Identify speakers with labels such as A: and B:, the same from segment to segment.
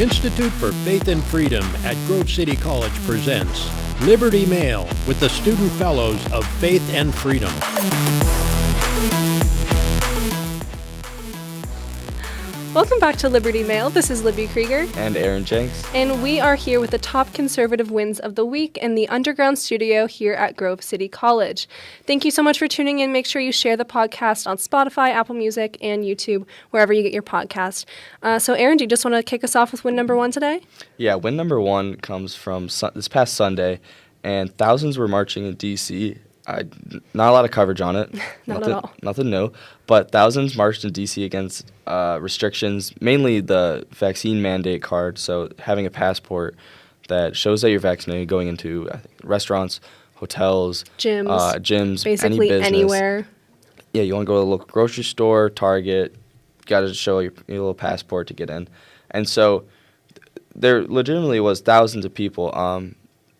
A: The Institute for Faith and Freedom at Grove City College presents Liberty Mail with the Student Fellows of Faith and Freedom.
B: Welcome back to Liberty Mail. This is Libby Krieger.
C: And Aaron Jenks.
B: And we are here with the top conservative wins of the week in the underground studio here at Grove City College. Thank you so much for tuning in. Make sure you share the podcast on Spotify, Apple Music, and YouTube, wherever you get your podcast. So Aaron, do you just want to kick us off with win number one today?
C: Yeah, win number one comes from this past Sunday, and thousands were marching in D.C. Not a lot of coverage on it.
B: Not at all.
C: Nothing new. But thousands marched in D.C. against restrictions, mainly the vaccine mandate card, so having a passport that shows that you're vaccinated going into restaurants, hotels, gyms,
B: basically
C: any business.
B: Anywhere.
C: Yeah, you want to go to the local grocery store, Target, got to show your little passport to get in. And so there legitimately was thousands of people.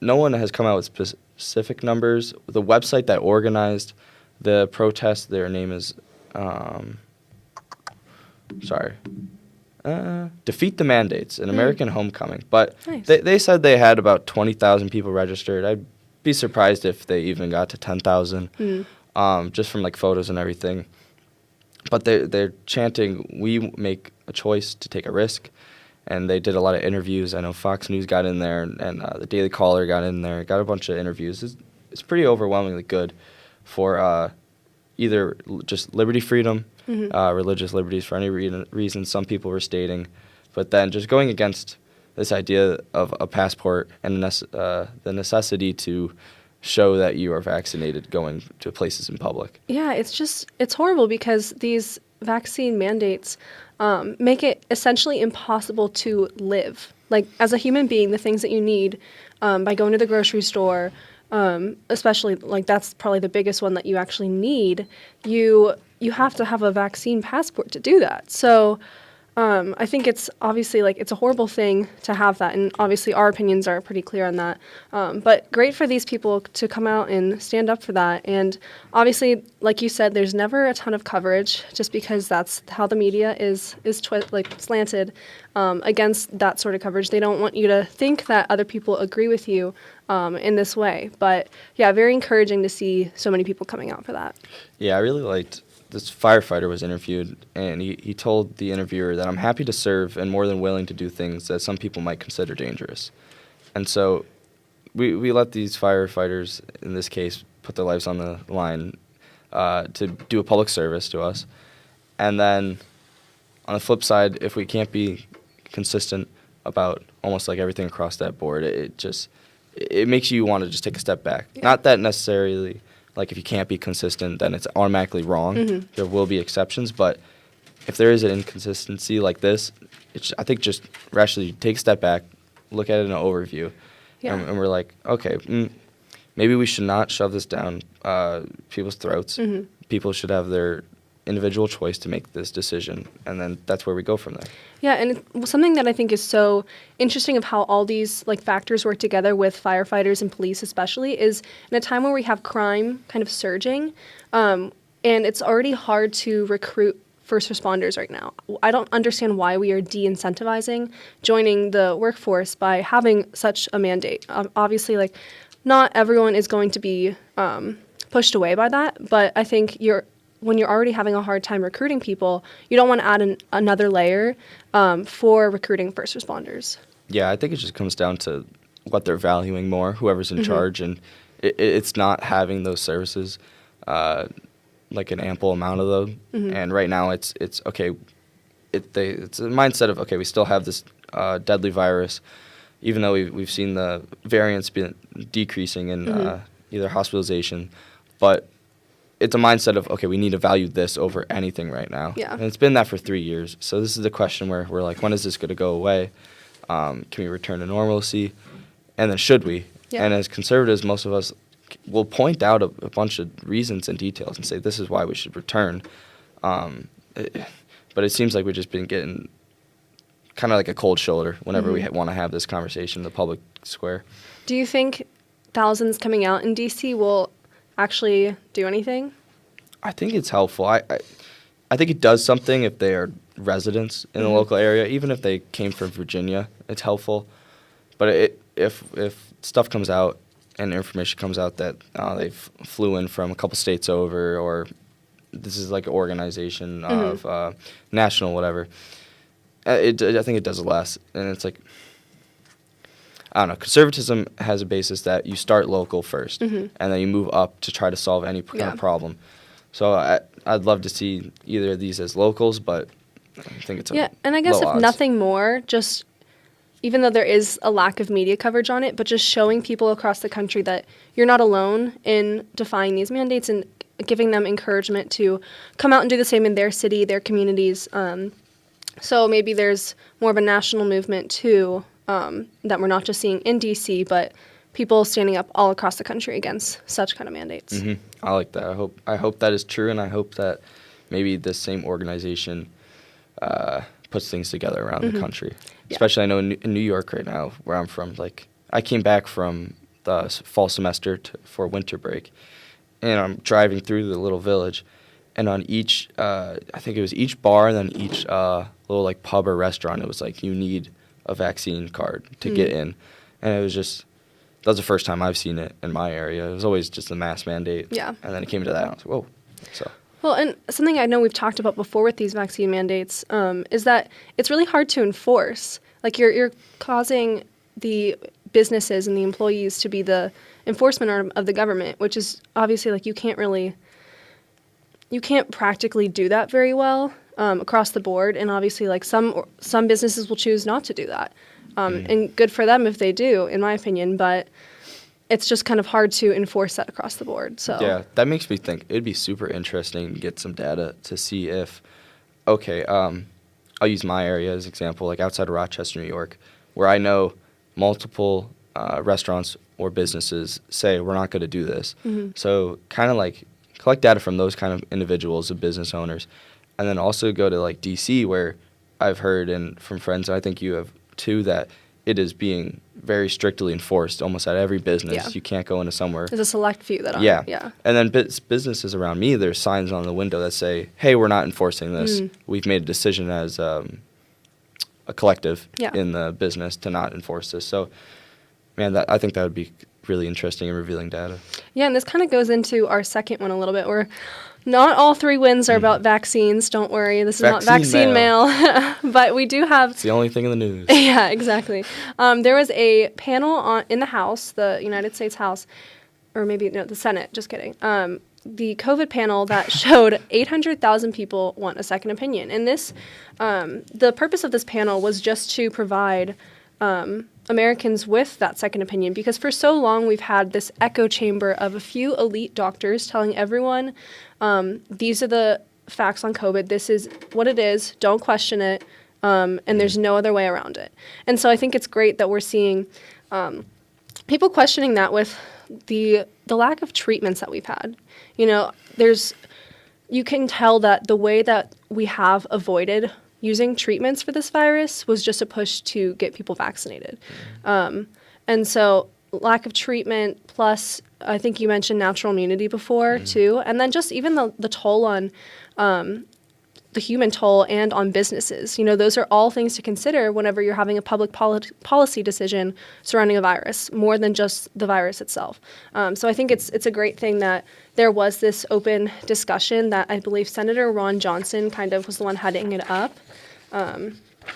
C: No one has come out with specific numbers. The website that organized the protest, their name is, Defeat the Mandates, an American Homecoming. But
B: nice.
C: they said they had about 20,000 people registered. I'd be surprised if they even got to 10,000, just from like photos and everything. But they're chanting, we make a choice to take a risk. And they did a lot of interviews. I know Fox News got in there, and the Daily Caller got in there, got a bunch of interviews. It's pretty overwhelmingly good for either just liberty freedom, religious liberties for any reason some people were stating, but then just going against this idea of a passport and the necessity to show that you are vaccinated going to places in public.
B: Yeah, it's horrible because these vaccine mandates make it essentially impossible to live. Like, as a human being, the things that you need by going to the grocery store, especially, like, that's probably the biggest one that you actually need, you have to have a vaccine passport to do that. So I think it's obviously, like, it's a horrible thing to have that, and obviously our opinions are pretty clear on that. But great for these people to come out and stand up for that. And obviously, like you said, there's never a ton of coverage just because that's how the media is slanted against that sort of coverage. They don't want you to think that other people agree with you in this way. But yeah, very encouraging to see so many people coming out for that.
C: Yeah, I really liked this firefighter was interviewed, and he told the interviewer that I'm happy to serve and more than willing to do things that some people might consider dangerous. And so we let these firefighters, in this case, put their lives on the line to do a public service to us. And then on the flip side, if we can't be consistent about almost like everything across that board, it makes you want to just take a step back. Yeah. Not that necessarily, like, if you can't be consistent, then it's automatically wrong. There will be exceptions, but if there is an inconsistency like this, I think just rationally take a step back, look at it in an overview, and we're like, okay, maybe we should not shove this down people's throats. People should have their individual choice to make this decision, and then that's where we go from there.
B: Yeah, and something that I think is so interesting of how all these factors work together with firefighters and police especially is in a time where we have crime kind of surging, and it's already hard to recruit first responders right now. I don't understand why we are de-incentivizing joining the workforce by having such a mandate. Obviously, not everyone is going to be pushed away by that, but I think when you're already having a hard time recruiting people, you don't want to add another layer for recruiting first responders. Yeah,
C: I think it just comes down to what they're valuing more, whoever's in charge, and it's not having those services, like an ample amount of them. And right now it's okay. It's a mindset of, okay, we still have this deadly virus, even though we've seen the variants decreasing in either hospitalization, but it's a mindset of, okay, we need to value this over anything right now.
B: Yeah.
C: And it's been that for 3 years. So this is the question where we're like, when is this going to go away? Can we return to normalcy? And then should we? Yeah. And as conservatives, most of us will point out a bunch of reasons and details and say, this is why we should return. But it seems like we've just been getting kind of like a cold shoulder whenever we want to have this conversation in the public square.
B: Do you think thousands coming out in D.C. will actually do anything?
C: I think it's helpful. I think it does something if they are residents in the local area, even if they came from Virginia. It's helpful. But if stuff comes out and information comes out that they flew in from a couple states over, or this is like an organization of national whatever, I think it does less. And it's like, I don't know, conservatism has a basis that you start local first, and then you move up to try to solve any kind of problem. So I'd love to see either of these as locals, but I think it's
B: and I guess if
C: odds.
B: nothing more, just even though there is a lack of media coverage on it, but just showing people across the country that you're not alone in defying these mandates and giving them encouragement to come out and do the same in their city, their communities. So maybe there's more of a national movement too, that we're not just seeing in D.C., but people standing up all across the country against such kind of mandates.
C: I like that. I hope that is true, and I hope that maybe this same organization puts things together around the country. Yeah. Especially, I know in New York right now, where I'm from, like I came back from the fall semester for winter break, and I'm driving through the little village, and on each, I think it was each bar and then each little like pub or restaurant, it was like you need a vaccine card to get in, and it was just. That was the first time I've seen it in my area. It was always just a mass mandate. Yeah. And then it came to that, and I was like, whoa. So.
B: Well, and something I know we've talked about before with these vaccine mandates is that it's really hard to enforce. Like, you're causing the businesses and the employees to be the enforcement arm of the government, which is obviously, like, you can't practically do that very well across the board. And obviously, like, some businesses will choose not to do that. And good for them if they do, in my opinion, but it's just kind of hard to enforce that across the board. So
C: yeah, that makes me think it'd be super interesting to get some data to see if, okay, I'll use my area as an example, like outside of Rochester, New York, where I know multiple restaurants or businesses say we're not going to do this. So kind of like collect data from those kind of individuals, of business owners, and then also go to like D.C., where I've heard and from friends, and I think you have too, that it is being very strictly enforced almost at every business. Yeah. You can't go into somewhere.
B: There's a select few that are.
C: Yeah. And then businesses around me, there's signs on the window that say, hey, we're not enforcing this. We've made a decision as a collective in the business to not enforce this. So, man, I think that would be really interesting and revealing data.
B: Yeah, and this kind of goes into our second one a little bit, where not all 3 wins are about vaccines. Don't worry. This is not vaccine mail. But we do have...
C: It's the only thing in the news.
B: Yeah, exactly. There was a panel in the House, the United States House, or maybe, no, the Senate, just kidding. The COVID panel that showed 800,000 people want a second opinion. And this, the purpose of this panel was just to provide Americans with that second opinion, because for so long we've had this echo chamber of a few elite doctors telling everyone, these are the facts on COVID, this is what it is, don't question it, and there's no other way around it. And so I think it's great that we're seeing people questioning that with the lack of treatments that we've had. You know, you can tell that the way that we have avoided using treatments for this virus was just a push to get people vaccinated. And so lack of treatment, plus I think you mentioned natural immunity before too, and then just even the toll on the human toll and on businesses. You know, those are all things to consider whenever you're having a public policy decision surrounding a virus, more than just the virus itself. So I think it's a great thing that there was this open discussion that I believe Senator Ron Johnson kind of was the one heading it up.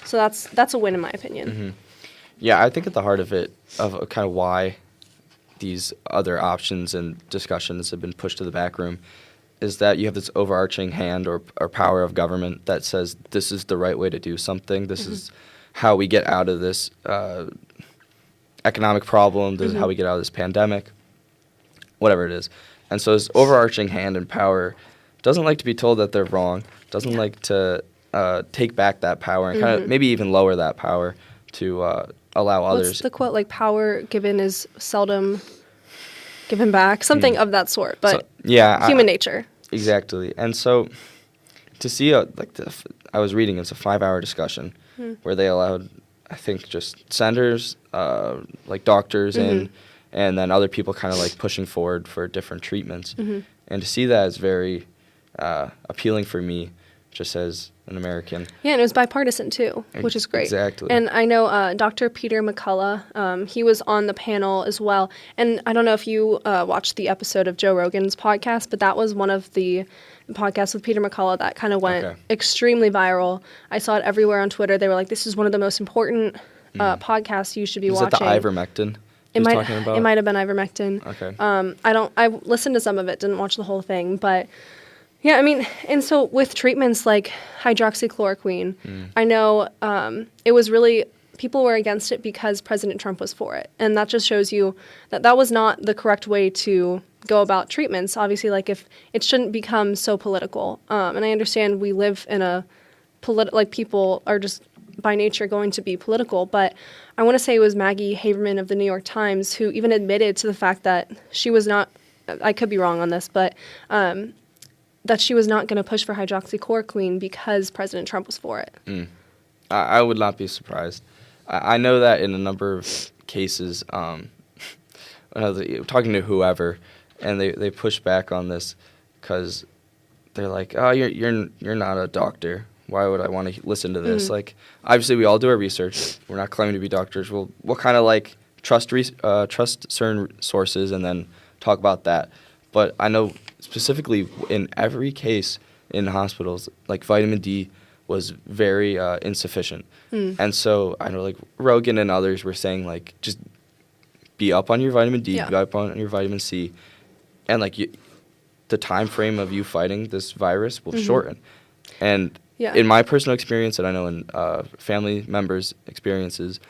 B: So that's a win in my opinion.
C: Yeah, I think at the heart of it, of kind of why these other options and discussions have been pushed to the back room, is that you have this overarching hand or power of government that says this is the right way to do something. This is how we get out of this economic problem. This is how we get out of this pandemic, whatever it is. And so this overarching hand and power doesn't like to be told that they're wrong, doesn't like to take back that power and kind of maybe even lower that power to allow others.
B: What's the quote? Like, power given is seldom given back, something of that sort. But so, yeah, human nature.
C: Exactly. And so to see, I was reading, it's a 5-hour discussion where they allowed, I think, just senators, like doctors, and then other people kind of like pushing forward for different treatments. And to see that is very appealing for me, just as an American.
B: Yeah, and it was bipartisan too, which is great.
C: Exactly.
B: And I know Dr. Peter McCullough, he was on the panel as well. And I don't know if you watched the episode of Joe Rogan's podcast, but that was one of the podcasts with Peter McCullough that kind of went extremely viral. I saw it everywhere on Twitter. They were like, this is one of the most important podcasts you should be watching.
C: Is that the ivermectin?
B: It might have been ivermectin.
C: Okay.
B: I listened to some of it, didn't watch the whole thing, but yeah, I mean, and so with treatments like hydroxychloroquine, I know it was really, people were against it because President Trump was for it. And that just shows you that that was not the correct way to go about treatments. Obviously, like if it shouldn't become so political. And I understand we live in a like people are just by nature going to be political, but I want to say it was Maggie Haberman of the New York Times who even admitted to the fact that she was not, I could be wrong on this, but that she was not going to push for hydroxychloroquine because President Trump was for it.
C: I would not be surprised. I know that in a number of cases, talking to whoever, and they push back on this because they're like, "Oh, you're not a doctor. Why would I want to listen to this?" Like, obviously, we all do our research. We're not claiming to be doctors. We'll kind of like trust certain sources and then talk about that. But I know specifically in every case in hospitals, like vitamin D was very insufficient. And so I know like Rogan and others were saying like just be up on your vitamin D, be up on your vitamin C, and like the time frame of you fighting this virus will shorten. And in my personal experience, and I know in family members' experiences,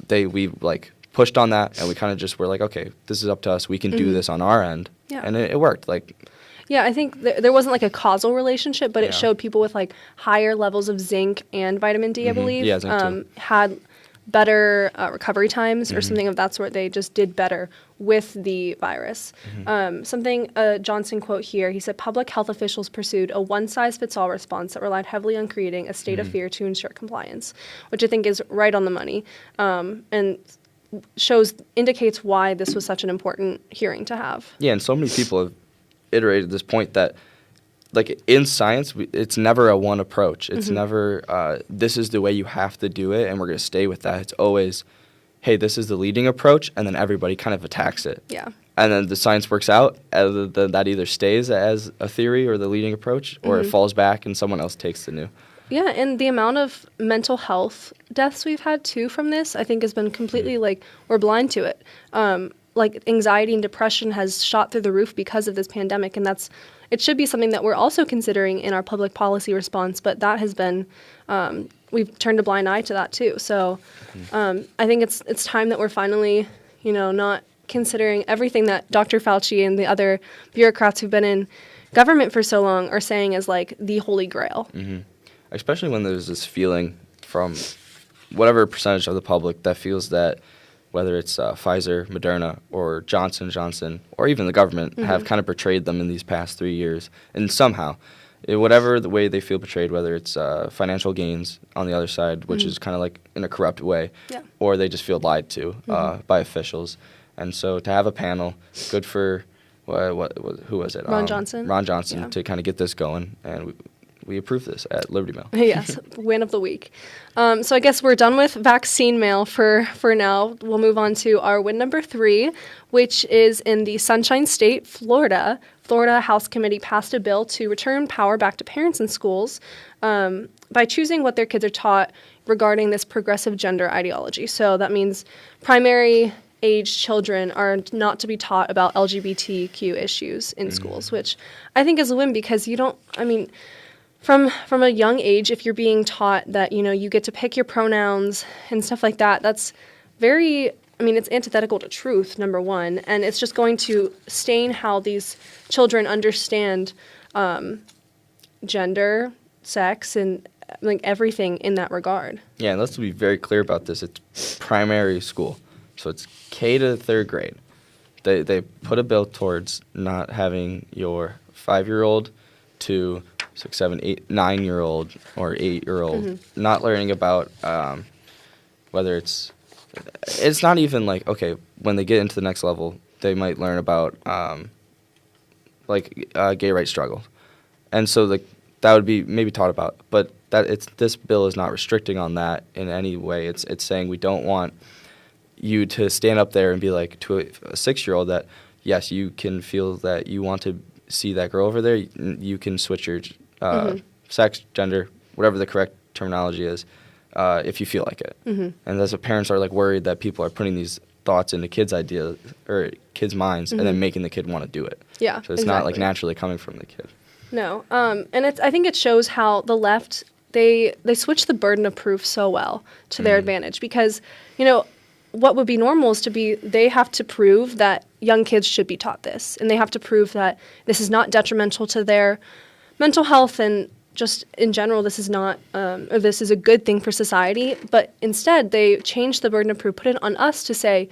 C: we like pushed on that, and we kind of just were like, okay, this is up to us. We can do this on our end, and it worked. Like,
B: yeah, I think there wasn't like a causal relationship, but it showed people with like higher levels of zinc and vitamin D, I believe, had better recovery times or something of that sort. They just did better with the virus. Something, a Johnson quote here, he said, public health officials pursued a one-size-fits-all response that relied heavily on creating a state of fear to ensure compliance, which I think is right on the money and indicates why this was such an important hearing to have.
C: Yeah, and so many people have iterated this point that like in science, it's never a one approach. It's never this is the way you have to do it, and we're going to stay with that. It's always, hey, this is the leading approach, and then everybody kind of attacks it.
B: Yeah.
C: And then the science works out, and that either stays as a theory or the leading approach, or it falls back and someone else takes the new.
B: Yeah, and the amount of mental health deaths we've had, too, from this, I think has been completely, like, we're blind to it. Like, anxiety and depression has shot through the roof because of this pandemic, and it should be something that we're also considering in our public policy response, but that has been, we've turned a blind eye to that, too. So I think it's time that we're finally, not considering everything that Dr. Fauci and the other bureaucrats who've been in government for so long are saying is, like, the holy grail.
C: Especially when there's this feeling from whatever percentage of the public that feels that whether it's Pfizer, Moderna, or Johnson & Johnson, or even the government, have kind of betrayed them in these past 3 years. And somehow, whatever the way they feel betrayed, whether it's financial gains on the other side, which is kind of like in a corrupt way, or they just feel lied to by officials. And so to have a panel, good for, who was it?
B: Ron Johnson.
C: Ron Johnson, to kind of get this going. And we approve this at Liberty Mail.
B: Yes, win of the week. So I guess we're done with vaccine mail for now. We'll move on to our win number 3, which is in the Sunshine State, Florida. Florida House Committee passed a bill to return power back to parents in schools by choosing what their kids are taught regarding this progressive gender ideology. So that means primary age children are not to be taught about LGBTQ issues in schools, which I think is a win because from a young age, if you're being taught that, you get to pick your pronouns and stuff like that, that's it's antithetical to truth, number one, and it's just going to stain how these children understand gender, sex, and like everything in that regard. Yeah,
C: and let's be very clear about this. It's primary school, so it's K to 3rd grade. They put a bill towards not having your 5-year-old to 6, 7, 8, 9-year-old or 8-year-old not learning about whether it's not even like, okay, when they get into the next level, they might learn about gay rights struggle. And so that would be maybe taught about. But this bill is not restricting on that in any way. It's saying we don't want you to stand up there and be like to a 6-year-old that, yes, you can feel that you want to see that girl over there. You can switch your sex, gender, whatever the correct terminology is, if you feel like it. And as parents are like worried that people are putting these thoughts into kids' ideas or kids' minds and then making the kid want to do it.
B: Yeah,
C: so it's not like naturally coming from the kid.
B: No, and I think it shows how the left they switch the burden of proof so well to their advantage, because what would be normal is they have to prove that young kids should be taught this, and they have to prove that this is not detrimental to their mental health and just in general, this is not, or this is a good thing for society. But instead, they change the burden of proof, put it on us to say,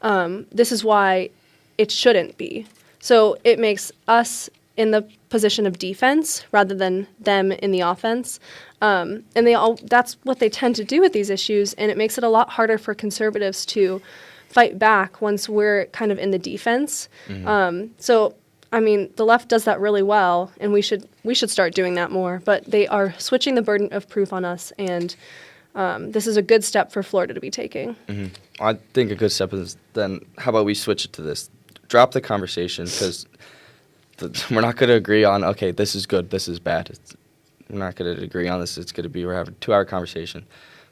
B: this is why it shouldn't be. So it makes us in the position of defense rather than them in the offense. And that's what they tend to do with these issues, and it makes it a lot harder for conservatives to fight back once we're kind of in the defense. So I mean, the left does that really well, and we should start doing that more. But they are switching the burden of proof on us, and this is a good step for Florida to be taking.
C: I think a good step is then how about we switch it to this? Drop the conversation, because we're not going to agree on, okay, this is good, this is bad. We're not going to agree on this. It's going to be, we're having a 2-hour conversation.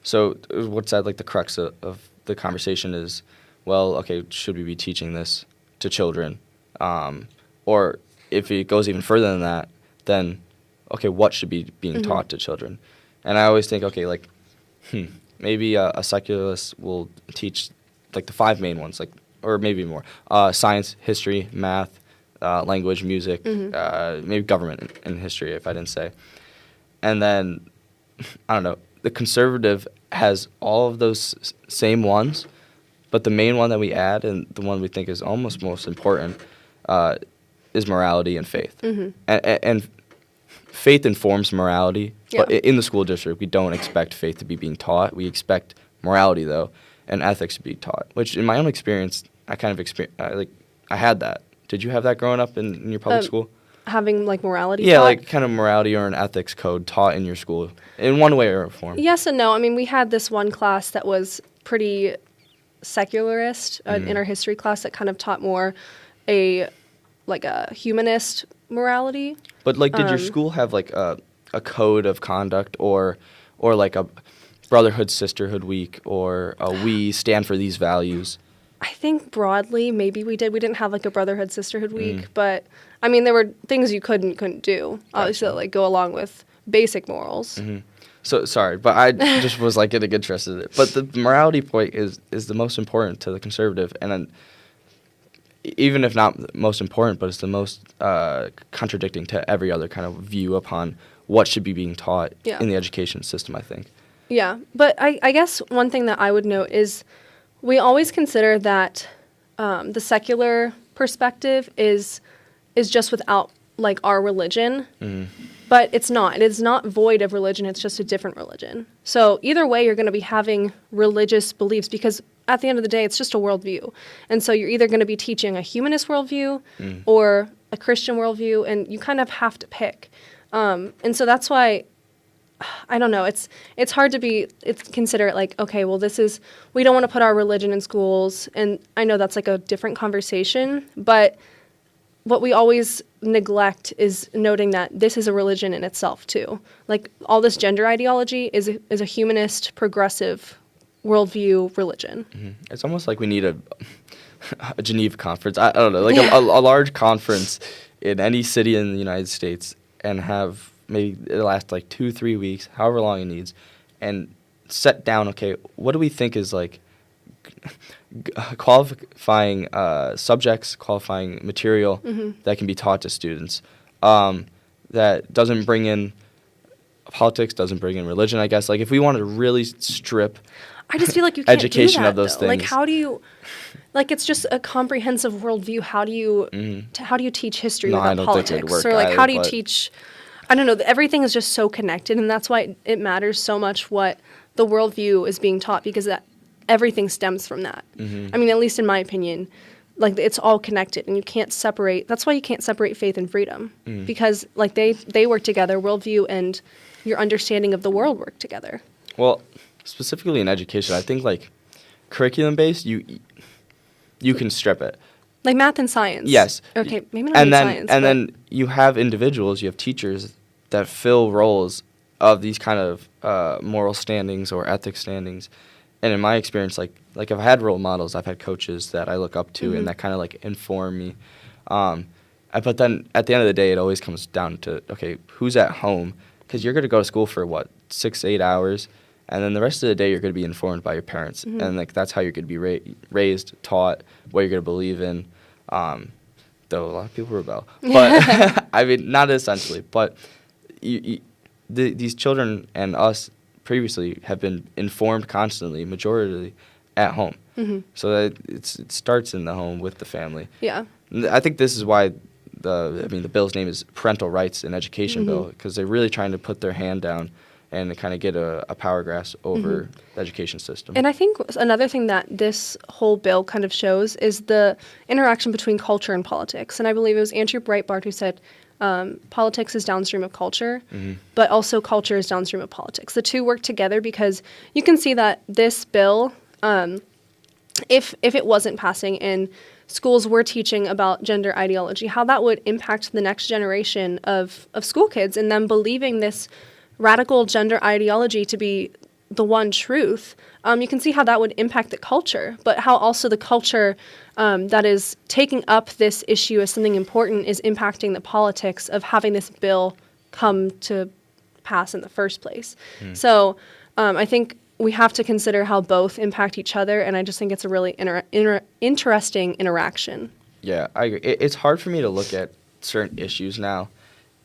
C: So what's that, like the crux of the conversation is, well, okay, should we be teaching this to children? Or if it goes even further than that, then, okay, what should be being taught to children? And I always think, okay, like, maybe a secularist will teach, like, the 5 main ones, like, or maybe more. Science, history, math, language, music, maybe government and history, if I didn't say. And then, I don't know, the conservative has all of those same ones, but the main one that we add, and the one we think is almost most important, is morality and faith. And faith informs morality, but in the school district, we don't expect faith to be being taught. We expect morality, though, and ethics to be taught, which in my own experience, I had that. Did you have that growing up in your public school?
B: Having, like, morality
C: Yeah,
B: taught?
C: like kind of morality or an ethics code taught in your school in one way or form.
B: Yes and no. I mean, we had this one class that was pretty secularist in our history class that kind of taught more a humanist morality.
C: But, like, did your school have, like, a code of conduct or like a brotherhood, sisterhood week, or we stand for these values?
B: I think broadly, maybe we did. We didn't have, like, a brotherhood, sisterhood week, but, I mean, there were things you couldn't do, obviously, that, like, go along with basic morals.
C: So, sorry, but I just was, like, getting interested in it. But the morality point is the most important to the conservative, and then even if not most important, but it's the most contradicting to every other kind of view upon what should be being taught in the education system, I think.
B: Yeah, but I guess one thing that I would note is we always consider that the secular perspective is just without, like, our religion, but it's not. It is not void of religion. It's just a different religion. So either way, you're going to be having religious beliefs, because at the end of the day, it's just a worldview. And so you're either going to be teaching a humanist worldview or a Christian worldview, and you kind of have to pick. And so that's why, I don't know, it's hard to consider it like, okay, well, we don't want to put our religion in schools. And I know that's like a different conversation, but what we always neglect is noting that this is a religion in itself too. Like, all this gender ideology is a humanist, progressive worldview religion.
C: It's almost like we need a Geneva conference. I don't know, like a large conference in any city in the United States, and have maybe it lasts like 2-3 weeks, however long it needs, and set down, okay, what do we think is like qualifying subjects, qualifying material that can be taught to students, that doesn't bring in politics, doesn't bring in religion, I guess. Like, if we wanted to really strip
B: I just feel like you can't
C: education
B: do that,
C: of those
B: though.
C: things.
B: Like, how do you, like, it's just a comprehensive worldview. How do you teach history without politics? Or, like, how do you teach, I don't know, everything is just so connected, and that's why it matters so much what the worldview is being taught, because everything stems from that. I mean, at least in my opinion, like it's all connected, and you can't separate. That's why you can't separate faith and freedom, because like they work together. Worldview and your understanding of the world work together.
C: Well, specifically in education, I think like curriculum based, you can strip it.
B: Like math and science.
C: Yes.
B: Okay, maybe not
C: And then
B: science.
C: and then you have individuals, you have teachers that fill roles of these kind of moral standings or ethics standings. And in my experience, like if I had role models, I've had coaches that I look up to and that kind of like inform me. But then at the end of the day, it always comes down to, okay, who's at home? Because you're going to go to school for, 6 to 8 hours, and then the rest of the day you're going to be informed by your parents. And like that's how you're going to be raised, taught, what you're going to believe in. Though a lot of people rebel. But, I mean, not essentially. But these children and us previously have been informed constantly, majority at home. So that it starts in the home with the family.
B: Yeah.
C: I think this is why the bill's name is Parental Rights in Education Bill, because they're really trying to put their hand down and kind of get a power grasp over the education system.
B: And I think another thing that this whole bill kind of shows is the interaction between culture and politics. And I believe it was Andrew Breitbart who said, politics is downstream of culture, but also culture is downstream of politics. The two work together because you can see that this bill, if it wasn't passing and schools were teaching about gender ideology, how that would impact the next generation of school kids and them believing this radical gender ideology to be the one truth. You can see how that would impact the culture, but how also the culture that is taking up this issue as something important is impacting the politics of having this bill come to pass in the first place. So I think we have to consider how both impact each other, and I just think it's a really interesting interaction.
C: Yeah, I agree. It's hard for me to look at certain issues now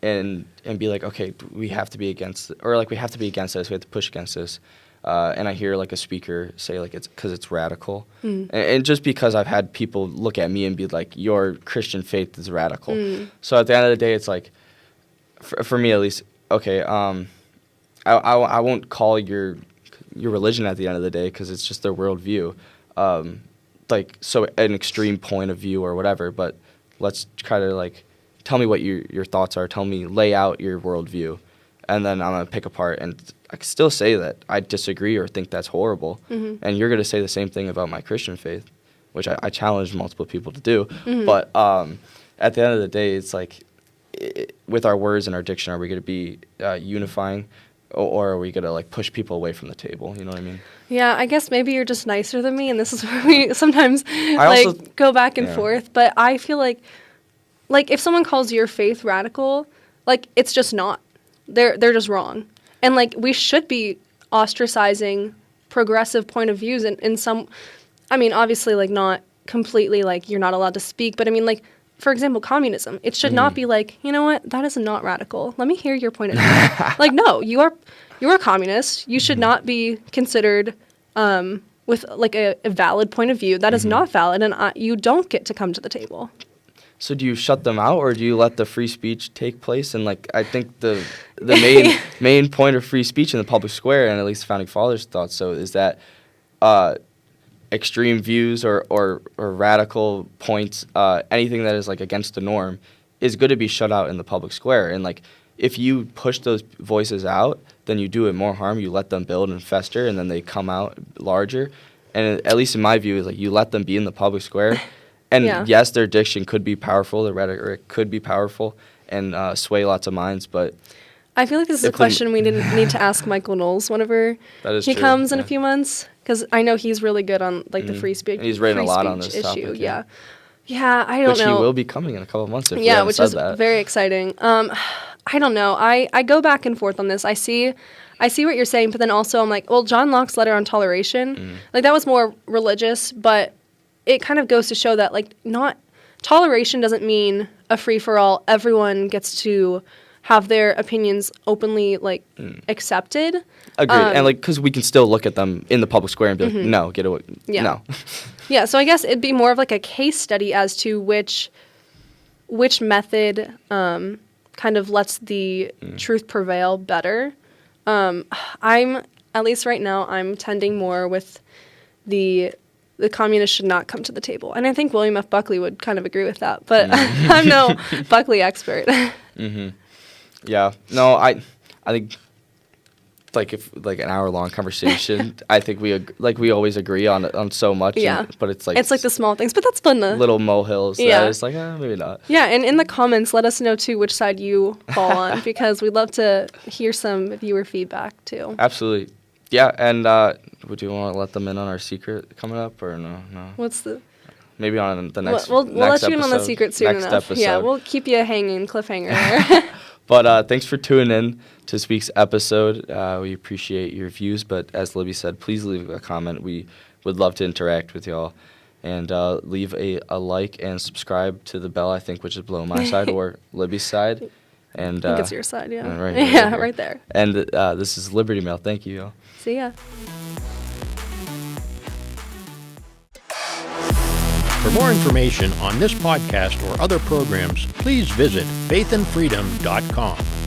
C: and be like, okay, we have to be against it, or like we have to be against this, we have to push against this. And I hear like a speaker say like it's because it's radical. And just because I've had people look at me and be like, your Christian faith is radical. So at the end of the day, it's like, for me at least, okay, I won't call your religion at the end of the day because it's just their worldview. Like, so an extreme point of view or whatever, but let's try to like, tell me what your thoughts are. Lay out your worldview. And then I'm going to pick apart. And I can still say that I disagree or think that's horrible. And you're going to say the same thing about my Christian faith, which I challenge multiple people to do. But at the end of the day, it's like, with our words and our diction, are we going to be unifying? Or are we going to like push people away from the table? You know what I mean?
B: Yeah, I guess maybe you're just nicer than me. And this is where we sometimes go back and forth. But I feel like if someone calls your faith radical, like it's just not. They're just wrong. And like we should be ostracizing progressive point of views in some, I mean, obviously like not completely like you're not allowed to speak, but I mean like, for example, communism. It should not be like, you know what, that is not radical. Let me hear your point of view. Like, no, you are a communist. You should not be considered with like a valid point of view. That is not valid, and you don't get to come to the table.
C: So do you shut them out, or do you let the free speech take place? And like, I think the main point of free speech in the public square, and at least the founding fathers thought so, is that extreme views or radical points, anything that is like against the norm, is good to be shut out in the public square. And like, if you push those voices out, then you do it more harm. You let them build and fester, and then they come out larger. And at least in my view, is like you let them be in the public square. And yes, their diction could be powerful, their rhetoric could be powerful and sway lots of minds, but
B: I feel like this is a question we didn't need to ask Michael Knowles whenever he comes in a few months, because I know he's really good on like the free speech.
C: And he's written a lot on this topic.
B: Yeah, I don't know.
C: Which he will be coming in a couple of months if we haven't
B: which
C: said
B: is
C: that.
B: very exciting. I don't know. I go back and forth on this. I see what you're saying, but then also I'm like, well, John Locke's letter on toleration, like that was more religious, but it kind of goes to show that like not toleration doesn't mean a free for all. Everyone gets to have their opinions openly like accepted.
C: Agreed. And like, because we can still look at them in the public square and be like, no, get away.
B: Yeah.
C: No.
B: Yeah. So I guess it'd be more of like a case study as to which method kind of lets the truth prevail better. I'm, at least right now, I'm tending more with the the communists should not come to the table. And I think William F. Buckley would kind of agree with that, but I'm no Buckley expert.
C: Yeah. No, I think if an hour-long conversation, I think we always agree on so much.
B: Yeah.
C: But it's
B: like the small things, but that's fun.
C: Little molehills.
B: Yeah.
C: It's like, maybe not.
B: Yeah, and in the comments, let us know, too, which side you fall on, because we'd love to hear some viewer feedback, too.
C: Absolutely. Yeah, and would you want to let them in on our secret coming up, or no?
B: What's the...
C: Maybe on the next
B: We'll
C: next
B: let you in on the secret soon
C: next
B: enough.
C: episode.
B: Yeah, we'll keep you hanging, cliffhanger.
C: But thanks for tuning in to this week's episode. We appreciate your views, but as Libby said, please leave a comment. We would love to interact with y'all. And leave a like and subscribe to the bell, I think, which is below my side or Libby's side. And
B: I think it's your side, yeah.
C: Right
B: here. Right there.
C: And this is Liberty Mail. Thank you, y'all.
B: See ya.
A: For more information on this podcast or other programs, please visit faithandfreedom.com.